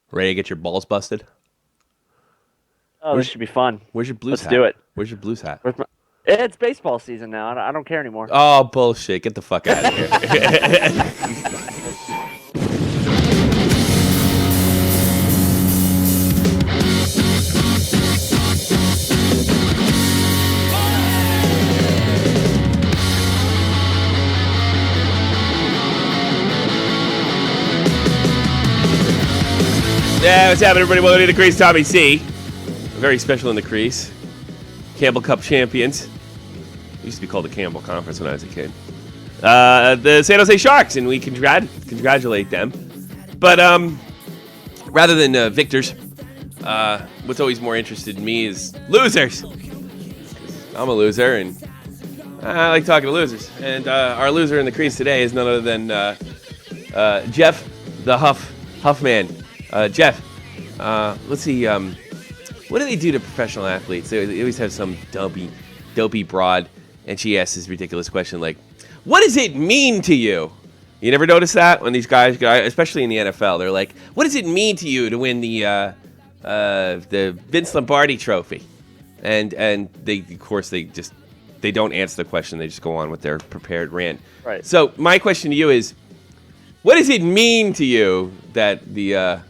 Ready to get your balls busted? Oh, this should be fun. Where's your Blues hat? Let's do it. Where's your Blues hat? It's baseball season now. I don't care anymore. Oh, bullshit. Get the fuck out of here. Yeah, what's happening, everybody? Welcome to the Crease. Tommy C. Very special in the Crease. Campbell Cup champions. It used to be called the Campbell Conference when I was a kid. The San Jose Sharks, and we congratulate them. But rather than victors, what's always more interested in me is losers. I'm a loser, and I like talking to losers. And our loser in the Crease today is none other than Jeff the Huffman. Jeff, let's see. What do they do to professional athletes? They always have some dopey broad, and she asks this ridiculous question like, "What does it mean to you?" You never notice that when these guys, especially in the NFL, they're like, "What does it mean to you to win the Vince Lombardi Trophy?" And they, of course, they don't answer the question. They just go on with their prepared rant. Right. So my question to you is, what does it mean to you that the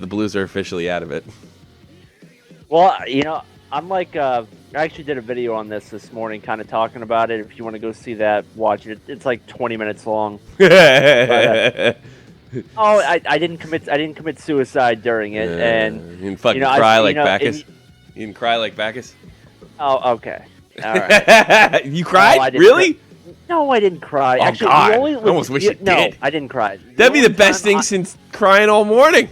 Blues are officially out of it? Well, I'm like, I actually did a video on this morning, kind of talking about it. If you want to go see that, watch it. It's like 20 minutes long. I didn't commit suicide during it, and you didn't fucking cry like Bacchus. You didn't cry like Bacchus. Oh, okay, all right. You cried? No, really? No, I didn't cry. Oh, actually, God. I almost wish you did. No, I didn't cry. That'd be the best thing since crying all morning.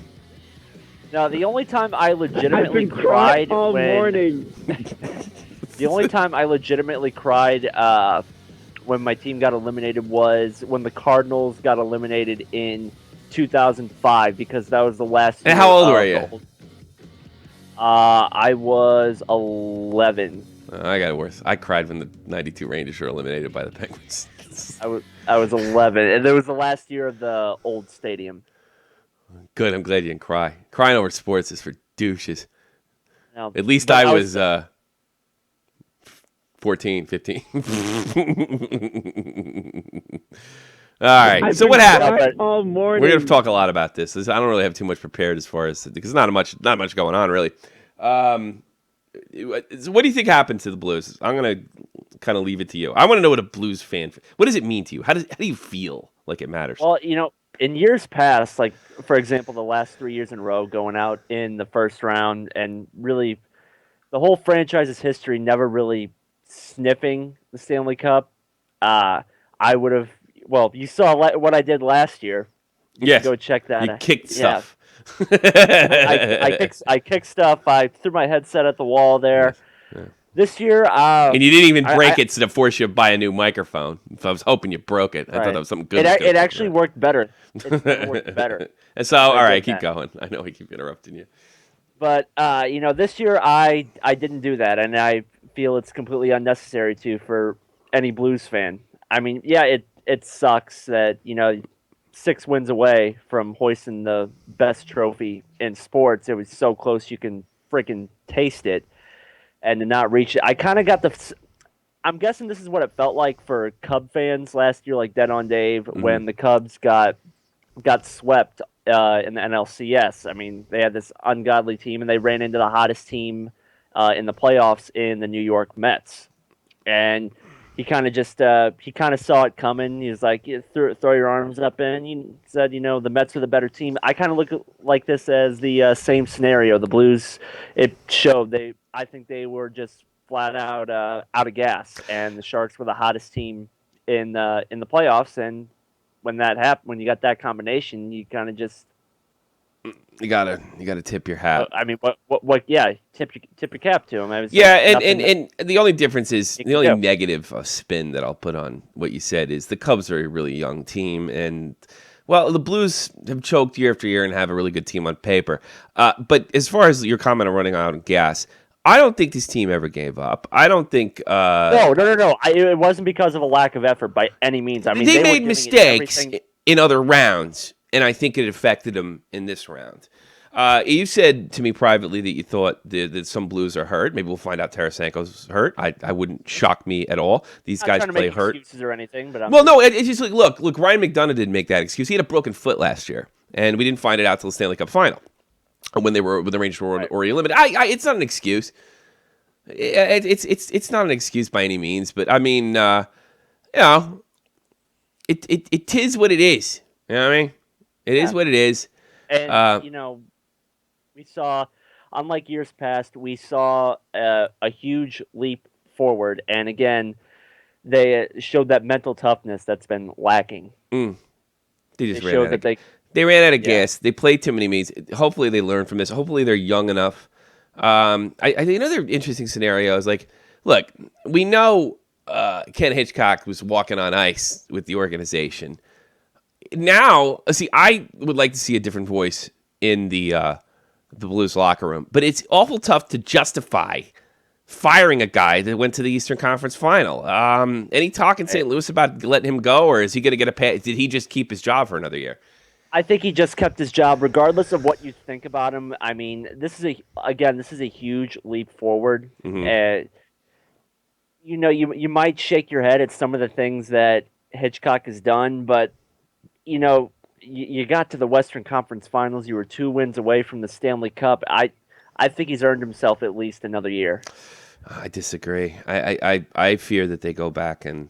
No, the only time I legitimately cried all morning. The only time I legitimately cried when my team got eliminated was when the Cardinals got eliminated in 2005, because that was the last year. And how old were you? I was 11. I got it worse. I cried when the 92 Rangers were eliminated by the Penguins. I was 11, and it was the last year of the old stadium. Good, I'm glad you didn't cry. Crying over sports is for douches. No, At least I was 14, 15. All right, so what happened? All morning. We're going to talk a lot about this. I don't really have too much prepared as far as, because not much going on, really. So what do you think happened to the Blues? I'm going to kind of leave it to you. I want to know what a Blues fan, what does it mean to you? How do you feel like it matters? Well, in years past, like, for example, the last 3 years in a row, going out in the first round, and really the whole franchise's history never really sniffing the Stanley Cup, I would have, well, you saw what I did last year. Yes. Go check that out. You kicked stuff. I kicked stuff. I threw my headset at the wall there. Yes. Yeah. This year, and you didn't even break it to force you to buy a new microphone. So I was hoping you broke it. I thought that was something good. It actually worked better. It worked better. And so, all right, keep going. I know we keep interrupting you. But this year I didn't do that, and I feel it's completely unnecessary for any Blues fan. I mean, yeah, it sucks that 6 wins away from hoisting the best trophy in sports. It was so close you can freaking taste it. And to not reach it, I kind of got I'm guessing this is what it felt like for Cub fans last year, like Dead on Dave, when the Cubs got swept in the NLCS. I mean, they had this ungodly team, and they ran into the hottest team in the playoffs in the New York Mets. And he kind of saw it coming. He was like, throw your arms up, and he said, the Mets are the better team. I kind of look like this as the same scenario. The Blues, it showed I think they were just flat out of gas, and the Sharks were the hottest team in the playoffs. And when that happened, when you got that combination, you kind of just you gotta tip your hat. I mean, what? Yeah, tip your cap to him. And the only difference is the only negative spin that I'll put on what you said is the Cubs are a really young team, and well, the Blues have choked year after year and have a really good team on paper. But as far as your comment on running out of gas, I don't think this team ever gave up. I don't think. No. It wasn't because of a lack of effort by any means. I mean, they made mistakes in other rounds. and I think it affected him in this round. You said to me privately that you thought that some Blues are hurt. Maybe we'll find out Tarasenko's hurt. I wouldn't shock me at all. These Not guys trying to play make hurt. excuses or anything, but It's just like, look, Ryan McDonough didn't make that excuse. He had a broken foot last year, and we didn't find it out till the Stanley Cup final when the Rangers were already eliminated. It's not an excuse. It's not an excuse by any means, but I mean, it is what it is. You know what I mean? It is what it is. And we saw, unlike years past, we saw a huge leap forward, and again, they showed that mental toughness that's been lacking. They just ran out of gas. They played too many meets. Hopefully, they learn from this. Hopefully, they're young enough. I think another interesting scenario is like, look, we know Ken Hitchcock was walking on ice with the organization. Now, see, I would like to see a different voice in the Blues locker room, but it's awful tough to justify firing a guy that went to the Eastern Conference Final. Any talk in St. Louis about letting him go, or is he going to get a pay? Did he just keep his job for another year? I think he just kept his job, regardless of what you think about him. I mean, this is a huge leap forward. Mm-hmm. You might shake your head at some of the things that Hitchcock has done, but you got to the Western Conference Finals. You were 2 wins away from the Stanley Cup. I think he's earned himself at least another year. I disagree. I fear that they go back and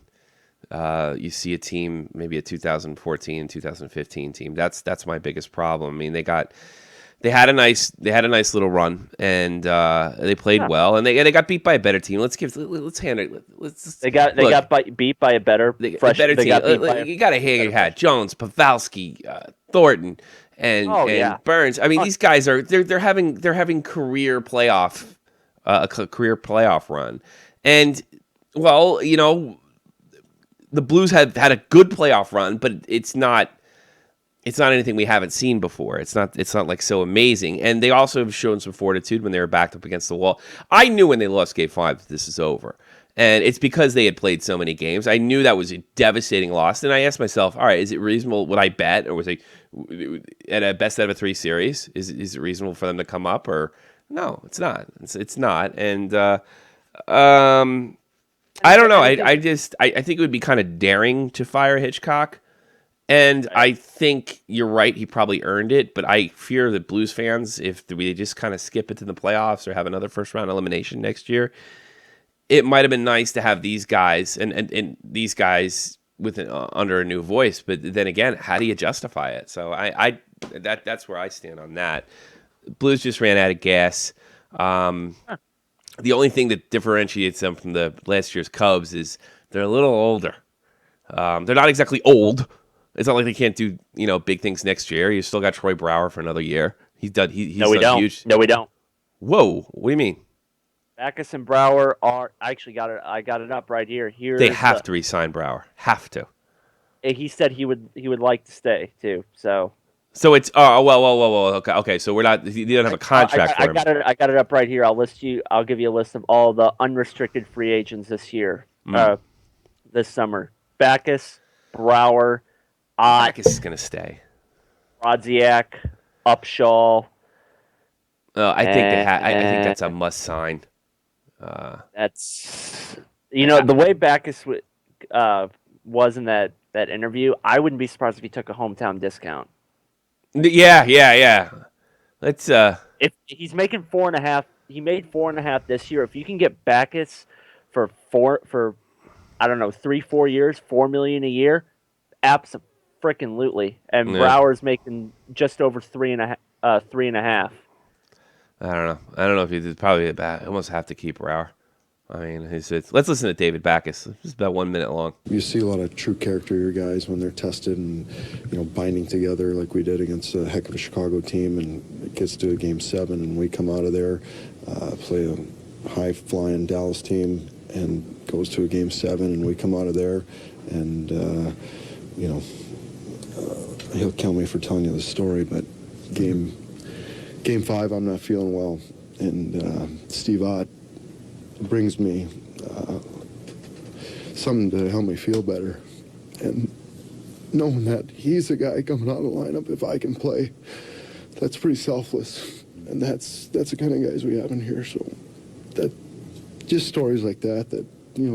you see a team, maybe a 2014, 2015 team. That's my biggest problem. I mean, they had a nice little run, and they played well, and they got beat by a better team. Let's hand it. They got beat by a better team. You got to hang your hat. Jones, Pavelski, Thornton, and Burns. I mean, these guys are they're having career playoff run, and the Blues have had a good playoff run, but it's not anything we haven't seen before. It's not like so amazing. And they also have shown some fortitude when they were backed up against the wall. I knew when they lost Game 5 that this is over. And it's because they had played so many games. I knew that was a devastating loss. And I asked myself, all right, is it reasonable? Would I bet? Or was it at a best out of 3 series? Is it reasonable for them to come up? Or no, it's not. It's not. And I don't know. I think it would be kind of daring to fire Hitchcock. And I think you're right. He probably earned it, but I fear that Blues fans, if we just kind of skip it to the playoffs or have another first round elimination next year, it might have been nice to have these guys and these guys with under a new voice. But then again, how do you justify it? So that's where I stand on that. Blues just ran out of gas. The only thing that differentiates them from the last year's Cubs is they're a little older. They're not exactly old. It's not like they can't do big things next year. You still got Troy Brouwer for another year. He's done. He's no, we don't. Huge. No, we don't. Whoa, what do you mean? Backus and Brouwer are. I actually got it. I got it up right here. They have to re-sign Brouwer. Have to. He said he would like to stay too. So it's well. Okay. So we're not. You don't have a contract for him. I got it up right here. I'll give you a list of all the unrestricted free agents this year. This summer: Backus, Brouwer. Backus is going to stay. Rodziak, Upshaw. I think I think that's a must sign. That's the way Backus was in that interview. I wouldn't be surprised if he took a hometown discount. Yeah. Let's. If he's making 4.5, he made 4.5 this year. If you can get Backus for 3-4 years, $4 million a year, absolutely. And Brouwer's making just over 3.5. I don't know if he's probably almost have to keep Brouwer. I mean, let's listen to David Backus. It's about 1 minute long. You see a lot of true character your guys when they're tested and binding together like we did against a heck of a Chicago team, and it gets to a Game 7 and we come out of there, play a high flying Dallas team, and goes to a Game 7 and we come out of there, and he'll kill me for telling you the story, but Game 5 I'm not feeling well, and Steve Ott brings me something to help me feel better, and knowing that he's a guy coming out of the lineup if I can play, that's pretty selfless. And that's the kind of guys we have in here. So that just stories like that,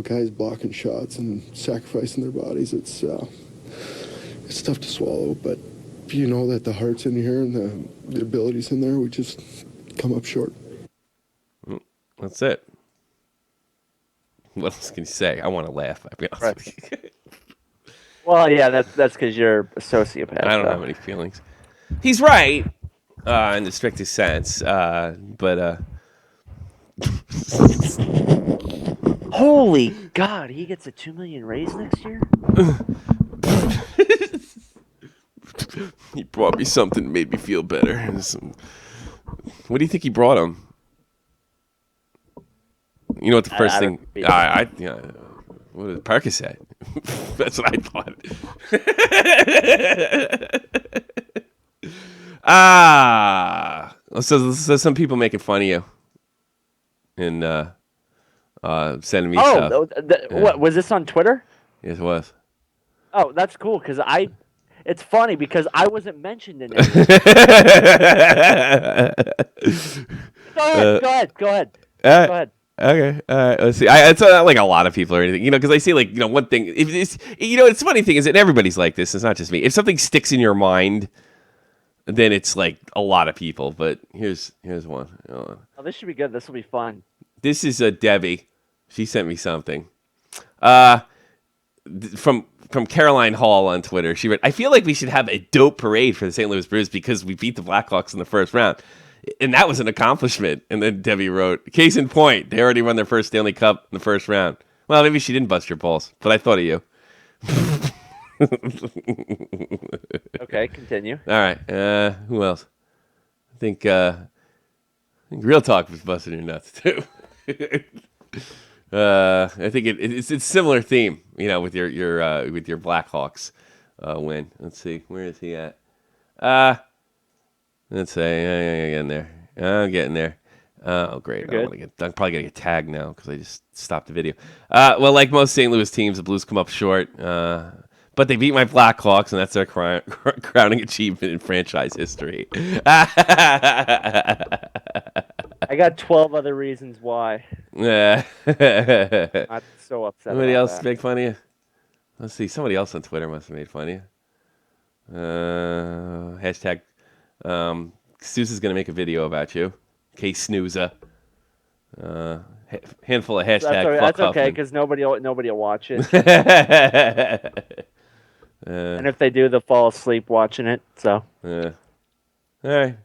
guys blocking shots and sacrificing their bodies, it's tough to swallow. But if you know that the heart's in here and the ability's in there, we just come up short. That's it. What else can you say? I want to laugh. I'll be honest with you. Well, yeah, that's because you're a sociopath. I don't have any feelings. He's right in the strictest sense, but holy God, he gets a $2 million raise next year. He brought me something that made me feel better. What do you think he brought him? You know what the first thing? What did Percocet? That's what I thought. So some people making fun of you and sending me stuff. What was this on Twitter? Yes, it was. Oh, that's cool because it's funny because I wasn't mentioned in it. Go ahead. Okay, all right. Let's see. It's not like a lot of people or anything, because I see one thing. If it's, it's funny thing is that everybody's like this. It's not just me. If something sticks in your mind, then it's like a lot of people. But here's one. Oh, this should be good. This will be fun. This is Debbie. She sent me something. From Caroline Hall on Twitter. She wrote, "I feel like we should have a dope parade for the St. Louis Blues because we beat the Blackhawks in the first round. And that was an accomplishment." And then Debbie wrote, "Case in point, they already won their first Stanley Cup in the first round." Well, maybe she didn't bust your balls, but I thought of you. Okay, continue. All right. Who else? I think Real Talk was busting your nuts too. I think it's a similar theme, with your Blackhawks win. Let's see, where is he at? Let's say getting there. I'm getting there. Oh, great! I'm probably gonna get tagged now because I just stopped the video. Well, like most St. Louis teams, the Blues come up short, but they beat my Blackhawks, and that's their crowning achievement in franchise history. I got 12 other reasons why. Yeah. I'm so upset. Somebody else make fun of you? Let's see. Somebody else on Twitter must have made fun of you. Hashtag. Sousa's gonna make a video about you. Case Snooza. Handful of hashtag. That's okay because nobody will watch it. And if they do, they'll fall asleep watching it. So. All right,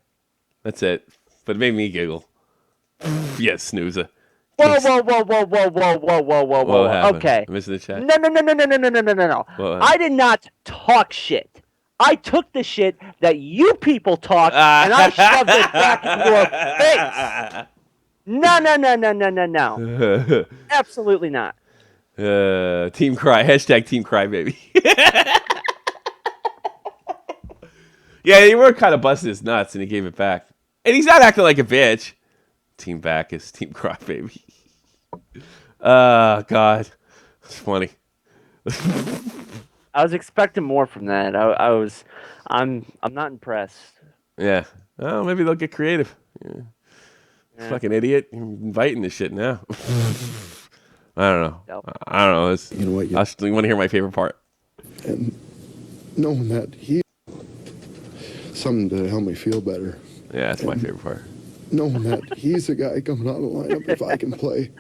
that's it. But it made me giggle. Yes, Snooza. Whoa! Okay. Missing the chat. No. I did not talk shit. I took the shit that you people talk and I shoved it back in your face. No. Absolutely not. Team Cry. Hashtag Team Cry, baby. Yeah, you were kind of busting his nuts and he gave it back. And he's not acting like a bitch. Team Backus, Team Cry, baby. God. It's funny. I was expecting more from that. I'm not impressed. Yeah. Oh, maybe they'll get creative. Yeah. Fucking idiot. You're inviting this shit now. I don't know. Nope. I don't know. You know what? I want to hear my favorite part. And knowing that something to help me feel better. Yeah, that's my favorite part. Knowing that he's a guy coming out of the lineup if I can play,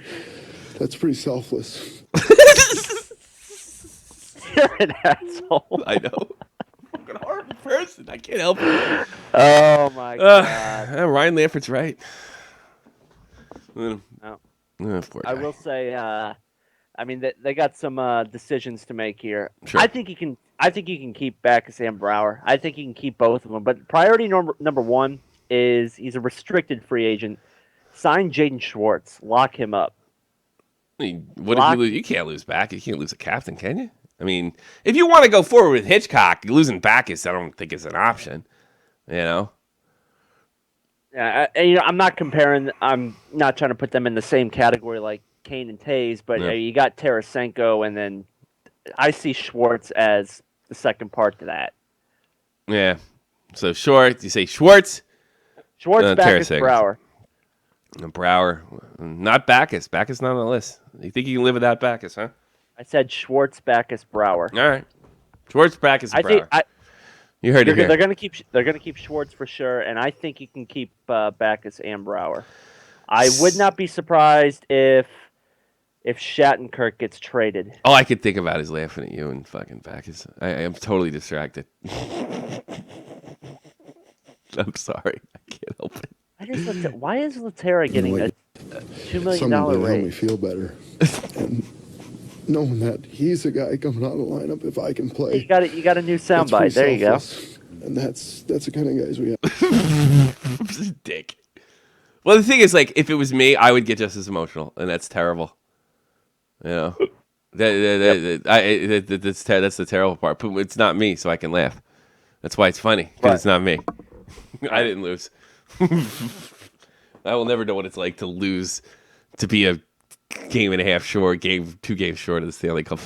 that's pretty selfless. You're an asshole. I know. Fucking horrible person. I can't help it. Oh my God. Ryan Lampert's right. No. Poor guy. I will say, they got some decisions to make here. Sure. I think he can keep back Sam Brower. I think he can keep both of them. But priority number one is he's a restricted free agent. Sign Jaden Schwartz. Lock him up. I mean, what if you lose? You can't lose back. You can't lose a captain, can you? I mean, if you want to go forward with Hitchcock, losing Backus, I don't think is an option. Yeah, I'm not comparing. I'm not trying to put them in the same category like Kane and Taves, but you got Tarasenko, and then I see Schwartz as the second part to that. Yeah. So short. You say Schwartz. Schwartz, Backus, Tarasenko. Brouwer. Brouwer. Not Backus. Backus not on the list. You think you can live without Backus, huh? I said Schwartz, Backus, Brouwer. All right. Schwartz, Backus, and Brouwer. You heard it here. They're gonna keep Schwartz for sure, and I think you can keep Backus and Brouwer. I would not be surprised if Shattenkirk gets traded. All I could think about is laughing at you and fucking Backus. I am totally distracted. I'm sorry. I can't help it. Why is Laterra getting a $2 million Someone to help me raise? feel better. And knowing that he's a guy coming out of the lineup if I can play. You got a new soundbite. There you go. And that's the kind of guys we have. I'm just a dick. Well, the thing is, like, if it was me, I would get just as emotional, and that's terrible. You know, that's the terrible part. But it's not me, so I can laugh. That's why it's funny, because it's not me. I didn't lose. I will never know what it's like to lose, to be a game and a half short, 2 games short of the Stanley Cup.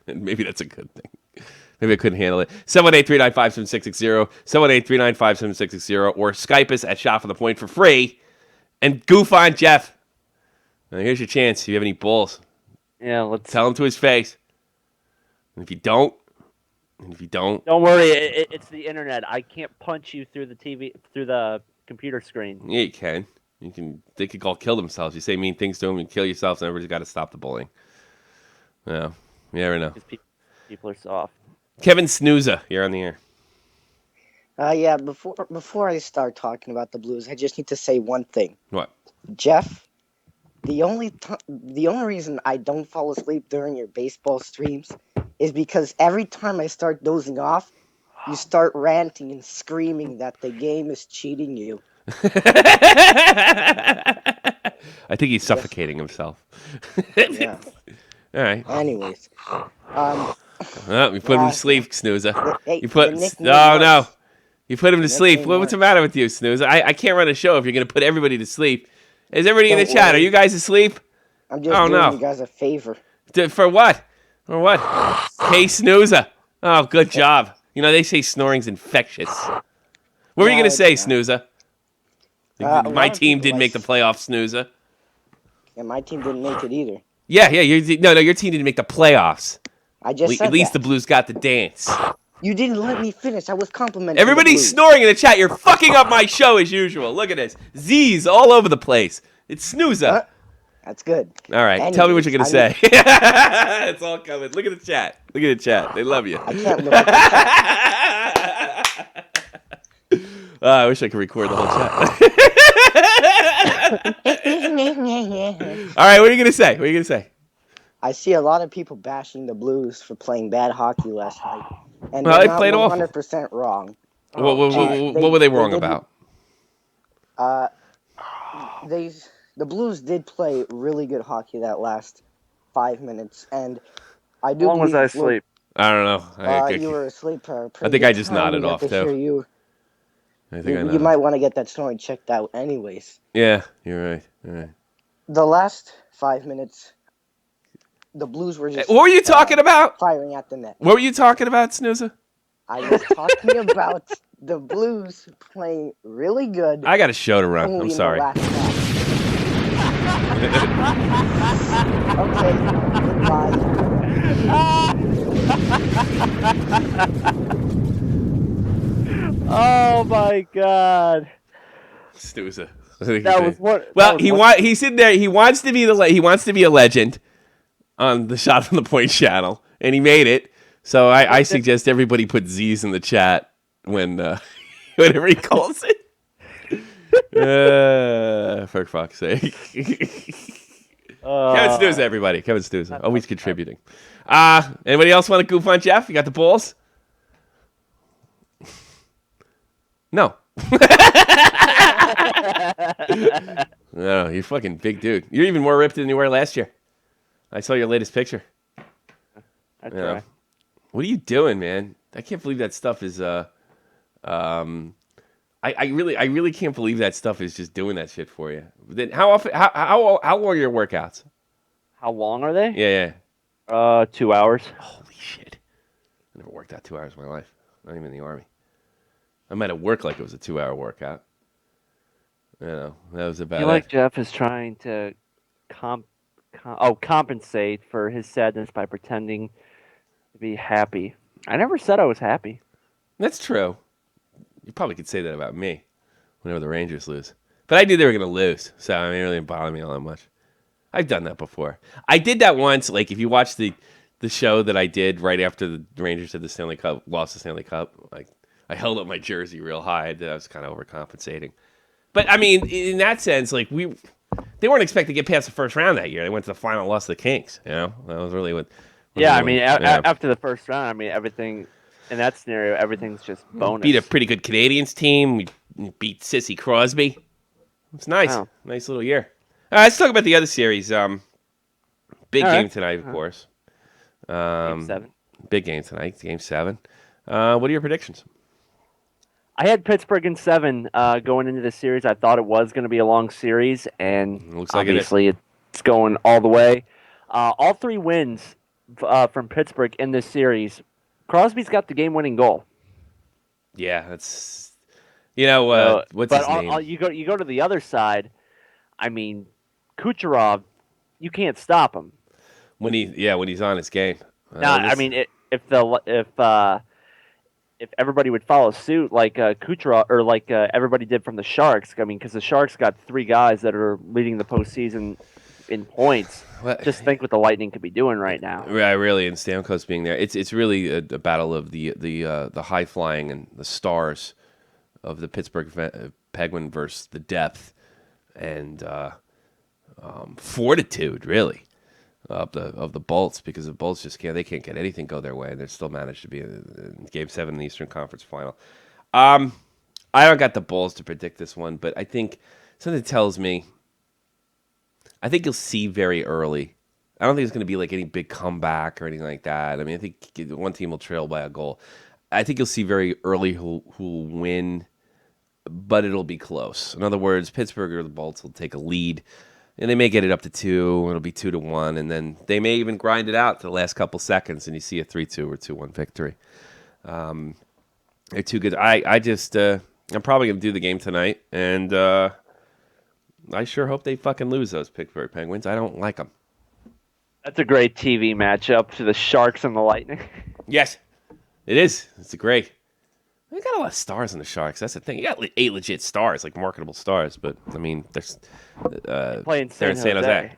And maybe that's a good thing. Maybe I couldn't handle it. 718-395-7660, 718-395-7660, or Skype us at Shot from the Point for free and goof on Jeff. Now, here's your chance. If you have any balls, let's tell him to his face. And if you don't, don't worry. It's the internet. I can't punch you through the TV, through the computer screen. Yeah, you can. They could all kill themselves. You say mean things to them and kill yourself, and everybody's got to stop the bullying. Yeah, you never know. People are soft. Kevin Snooza, you're on the air. Yeah, before I start talking about the Blues, I just need to say one thing. What? Jeff, the only reason I don't fall asleep during your baseball streams is because every time I start dozing off, you start ranting and screaming that the game is cheating you. I think he's suffocating himself. Yeah. All right. Anyways, Well, we put him to sleep, Snooza. Hey, You put no. You put him to sleep. What's the matter with you, Snooza? I can't run a show if you're going to put everybody to sleep. Is everybody in the chat? Are you guys asleep? I'm just doing you guys a favor. For what? For what? Hey, Snooza. Oh, good job. You know, they say snoring's infectious. What were you going to say, Snooza? My team didn't make the playoffs, Snooza. Yeah, my team didn't make it either. Yeah. Your team didn't make the playoffs. I just said at least that. the Blues got the dance. You didn't let me finish. I was complimenting Everybody's snoring in the chat. You're fucking up my show as usual. Look at this. Z's all over the place. It's Snooza. That's good. All right. Anyways, tell me what you're going to say. It's all coming. Look at the chat. Look at the chat. They love you. I can't look at the chat. I wish I could record the whole chat. All right. What are you going to say? I see a lot of people bashing the Blues for playing bad hockey last night. And Well, they're they not played awful. 100% wrong. What were they wrong about? The Blues did play really good hockey that last 5 minutes, and I do. How long was I asleep? I don't know. You were asleep. I think I just nodded off, too. You might want to get that snoring checked out, anyways. Yeah, you're right. All right. The last 5 minutes, the Blues were just. What were you talking about? Firing at the net. What were you talking about, Snooza? I was talking about the Blues playing really good. I got a show to run. only I'm in the sorry. last half. Okay, goodbye. Oh my God. Snooza. That was what. Well, he's in there. He wants to be a legend on the Shot from the Point channel, and he made it. So I suggest everybody put Z's in the chat when whenever he calls it. For fuck's sake. Kevin Snooza, everybody. Kevin Snooza, always contributing. Anybody else want to goof on Jeff? You got the balls? No. No, you're fucking big dude. You're even more ripped than you were last year. I saw your latest picture. I try. What are you doing, man? I can't believe that stuff is. I really can't believe that stuff is just doing that shit for you. Then how often? How long are your workouts? How long are they? Yeah. 2 hours. Holy shit. I never worked out 2 hours of my life. Not even in the Army. I might have worked like it was a 2-hour workout. You know, that was I about feel it. like Jeff is trying to compensate for his sadness by pretending to be happy. I never said I was happy. That's true. You probably could say that about me whenever the Rangers lose. But I knew they were going to lose, so I mean, it really didn't bother me all that much. I've done that before. I did that once. Like, if you watch the show that I did right after the Rangers had the Stanley Cup, lost the Stanley Cup, like, I held up my jersey real high. I was kind of overcompensating. But, I mean, in that sense, like, they weren't expected to get past the first round that year. They went to the final, lost to the Kings, you know? That was really what... Yeah, I mean, after the first round, I mean, everything... In that scenario, everything's just bonus. Beat a pretty good Canadiens team. We beat Sissy Crosby. It's nice. Wow. Nice little year. All right, let's talk about the other series. Big All game right. tonight, of course. Game 7. Big game tonight, Game 7. What are your predictions? I had Pittsburgh in 7 going into the series. I thought it was going to be a long series, and Looks like it is. obviously it's going all the way. All 3 wins from Pittsburgh in this series. Crosby's got the game-winning goal. Yeah, that's... You know, what's his name? You go to the other side. I mean, Kucherov, you can't stop him. When he's on his game. I mean, if everybody would follow suit like Kucherov or like everybody did from the Sharks, I mean, because the Sharks got 3 guys that are leading the postseason in points. Just think what the Lightning could be doing right now. Yeah, really, and Stamkos being there, it's really a battle of the high flying and the stars of the Pittsburgh Penguin versus the depth and fortitude, really, of the Bolts, because the Bolts just can't get anything go their way, and they still managed to be in Game 7 in the Eastern Conference Final. I don't got the Bulls to predict this one, but I think something tells me. I think you'll see very early. I don't think it's going to be like any big comeback or anything like that. I mean, I think one team will trail by a goal. I think you'll see very early who'll win, but it'll be close. In other words, Pittsburgh or the Bolts will take a lead, and they may get it up to 2. It'll be 2-1, and then they may even grind it out to the last couple seconds, and you see a 3-2 or 2-1 victory. They're too good. I'm probably going to do the game tonight, and I sure hope they fucking lose those Pittsburgh Penguins. I don't like them. That's a great TV matchup to the Sharks and the Lightning. Yes, it is. It's a great. They got a lot of stars in the Sharks. That's the thing. You got 8 legit stars, like marketable stars. But I mean, they're playing they're in San Jose.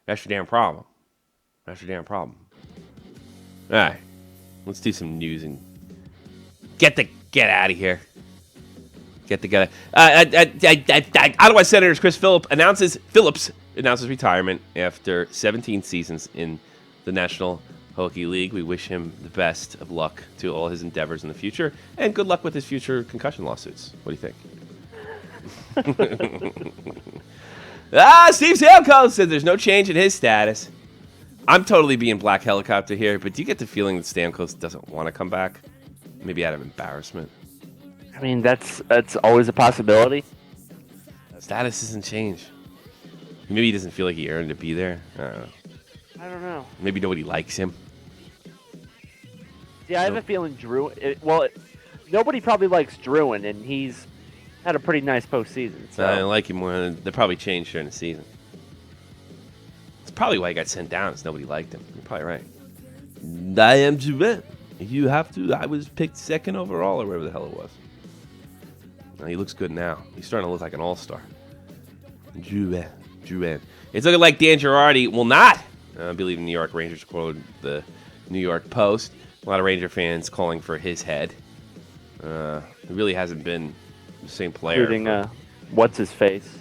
That's your damn problem. That's your damn problem. All right, let's do some news and get out of here. Get together. Ottawa Senators Chris Phillips announces retirement after 17 seasons in the National Hockey League. We wish him the best of luck to all his endeavors in the future, and good luck with his future concussion lawsuits. What do you think? Steve Stamkos said there's no change in his status. I'm totally being Black Helicopter here, but do you get the feeling that Stamkos doesn't want to come back? Maybe out of embarrassment. I mean, that's always a possibility. Status doesn't change. Maybe he doesn't feel like he earned to be there. I don't know. Maybe nobody likes him. Yeah, I have a feeling nobody probably likes Druin, and he's had a pretty nice postseason. So. I like him more. They probably changed during the season. It's probably why he got sent down, is nobody liked him. You're probably right. I am Juven. You have to. I was picked 2nd overall or whatever the hell it was. He looks good now. He's starting to look like an all-star. Juven. It's looking like Dan Girardi will not be leaving New York. Rangers quoted the New York Post. A lot of Ranger fans calling for his head. He really hasn't been the same player. Including, what's his face?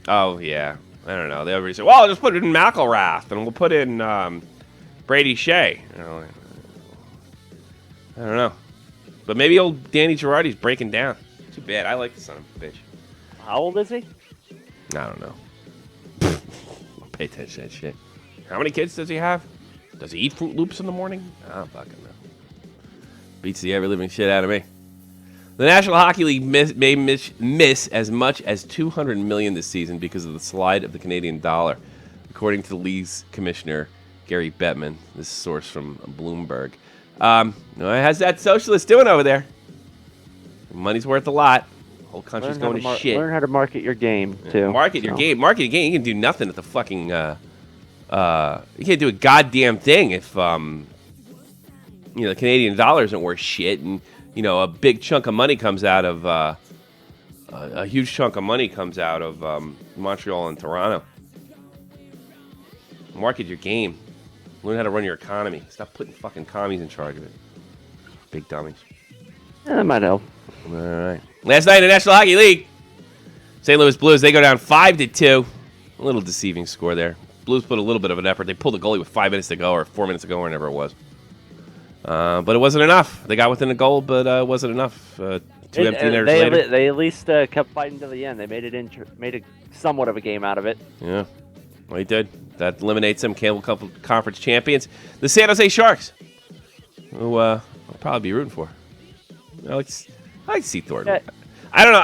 Oh, yeah. I don't know. They everybody say, well, just put it in McElrath, and we'll put in Brady Shea. I don't know. But maybe old Danny Girardi's breaking down. Too bad. I like the son of a bitch. How old is he? I don't know. Pay attention to that shit. How many kids does he have? Does he eat Fruit Loops in the morning? I don't fucking know. Beats the ever-living shit out of me. The National Hockey League may miss as much as $200 million this season because of the slide of the Canadian dollar, according to the league's commissioner, Gary Bettman. This is source from Bloomberg. How's that socialist doing over there? Money's worth a lot. Whole country's going to shit. Learn how to market your game too. Market your game. Market your game. You can do nothing at the fucking. You can't do a goddamn thing if the Canadian dollar isn't worth shit, and a big chunk of money comes out of a huge chunk of money comes out of Montreal and Toronto. Market your game. Learn how to run your economy. Stop putting fucking commies in charge of it. Big dummies. Yeah, that might help. All right. Last night in the National Hockey League, St. Louis Blues, they go down 5-2. A little deceiving score there. Blues put a little bit of an effort. They pulled the goalie with 5 minutes to go, or 4 minutes to go, or whatever it was. But it wasn't enough. They got within a goal, but it wasn't enough. 2 empty netters later. They at least kept fighting to the end. They made it somewhat of a game out of it. Yeah, well, he did. That eliminates them, Campbell Cup Conference champions. The San Jose Sharks, who I'll probably be rooting for. I like to see Thornton. Yeah. I don't know.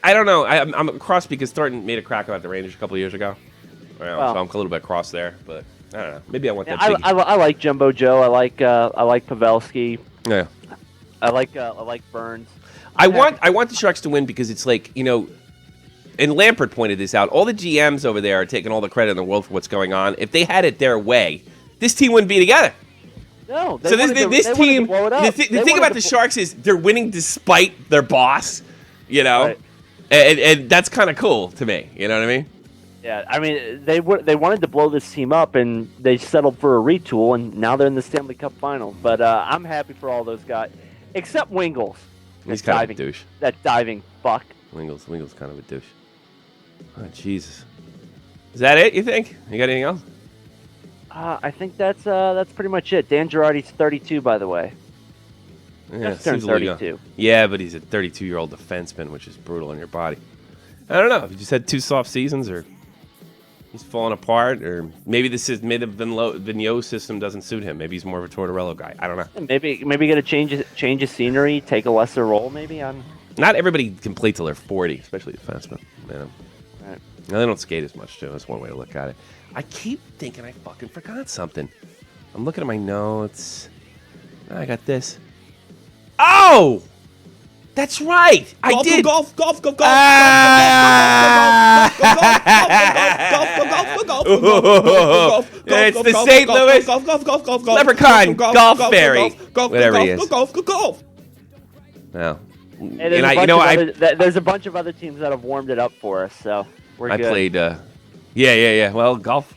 I don't know. I'm cross because Thornton made a crack about the Rangers a couple of years ago. So I'm a little bit cross there, but I don't know. Maybe I want that. I like Jumbo Joe. I like Pavelski. Yeah. I like Burns. I want the Sharks to win because it's like, and Lampard pointed this out. All the GMs over there are taking all the credit in the world for what's going on. If they had it their way, this team wouldn't be together. No. So this team, the thing about the Sharks is they're winning despite their boss, Right. and that's kind of cool to me. You know what I mean? Yeah, I mean they wanted to blow this team up, and they settled for a retool, and now they're in the Stanley Cup Finals. But I'm happy for all those guys, except Wingles. He's kind of a douche. That diving fuck. Wingles kind of a douche. Oh, Jesus. Is that it, you think? You got anything else? I think that's pretty much it. Dan Girardi's 32, by the way. Yeah, Just turned 32. Yeah, but he's a 32-year-old defenseman, which is brutal on your body. I don't know. If he just had 2 soft seasons, or he's falling apart, or maybe the Vigneault system doesn't suit him. Maybe he's more of a Tortorella guy. I don't know. Maybe get a change of scenery, take a lesser role. Maybe Not everybody can play till they're 40, especially defensemen. Right. Now, they don't skate as much, too. That's one way to look at it. I keep thinking I fucking forgot something. I'm looking at my notes. I got this. Oh! That's right. I did. Golf. It's the St. Louis Leprechaun Golf Fairy. Whatever he is. Golf. Well, there's a bunch of other teams that have warmed it up for us, so we're good. I played. Yeah. Well, golf.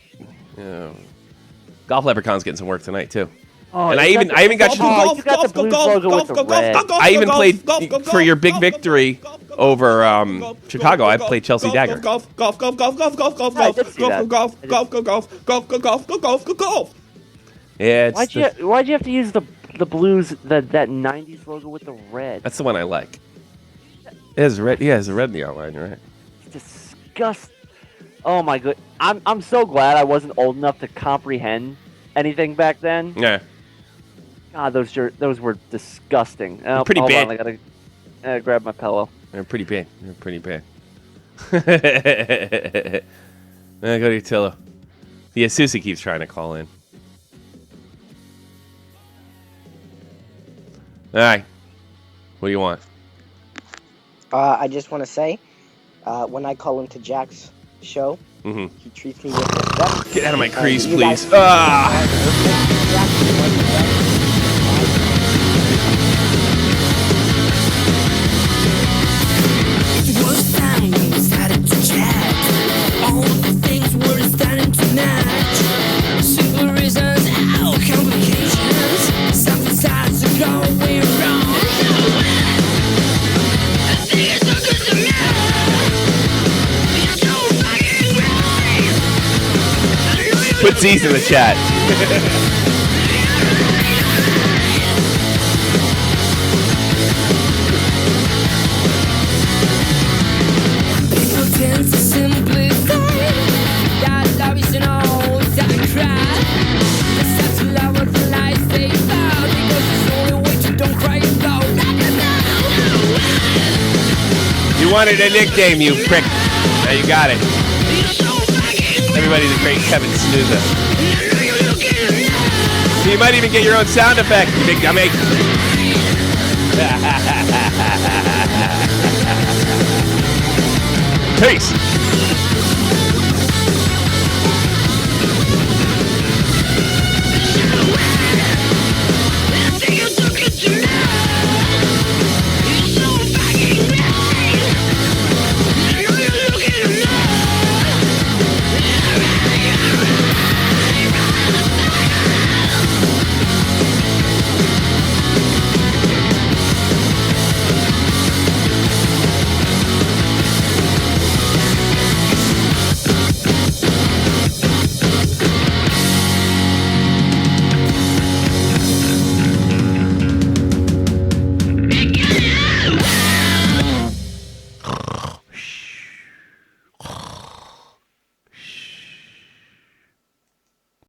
Golf Leprechaun's getting some work tonight too. Oh, and I even got you. I even played for your big victory over Chicago. I played Chelsea Dagger. Golf. Yeah. Why'd you have to use the Blues that 90s logo with the red? That's the one I like. It has red. Yeah, it has the red in the outline. You're right. It's disgusting. Oh my god! I'm so glad I wasn't old enough to comprehend anything back then. Yeah. God, those were disgusting. Pretty bad. On, I gotta grab my pillow. They're pretty bad. Go to your Tillo. Yeah, Susie keeps trying to call in. All right. What do you want? I just want to say, when I call into Jack's show, he treats me with respect. Get out of my crease, you please. Put Z's in the chat. People tend to simplify that love is an old time cry. It's such a love of the life they found, because it's the only way to don't cry and go. You wanted a nickname, you prick. Now you got it. Everybody's a great Kevin Snoozer. So you might even get your own sound effect, you big dummy. Peace.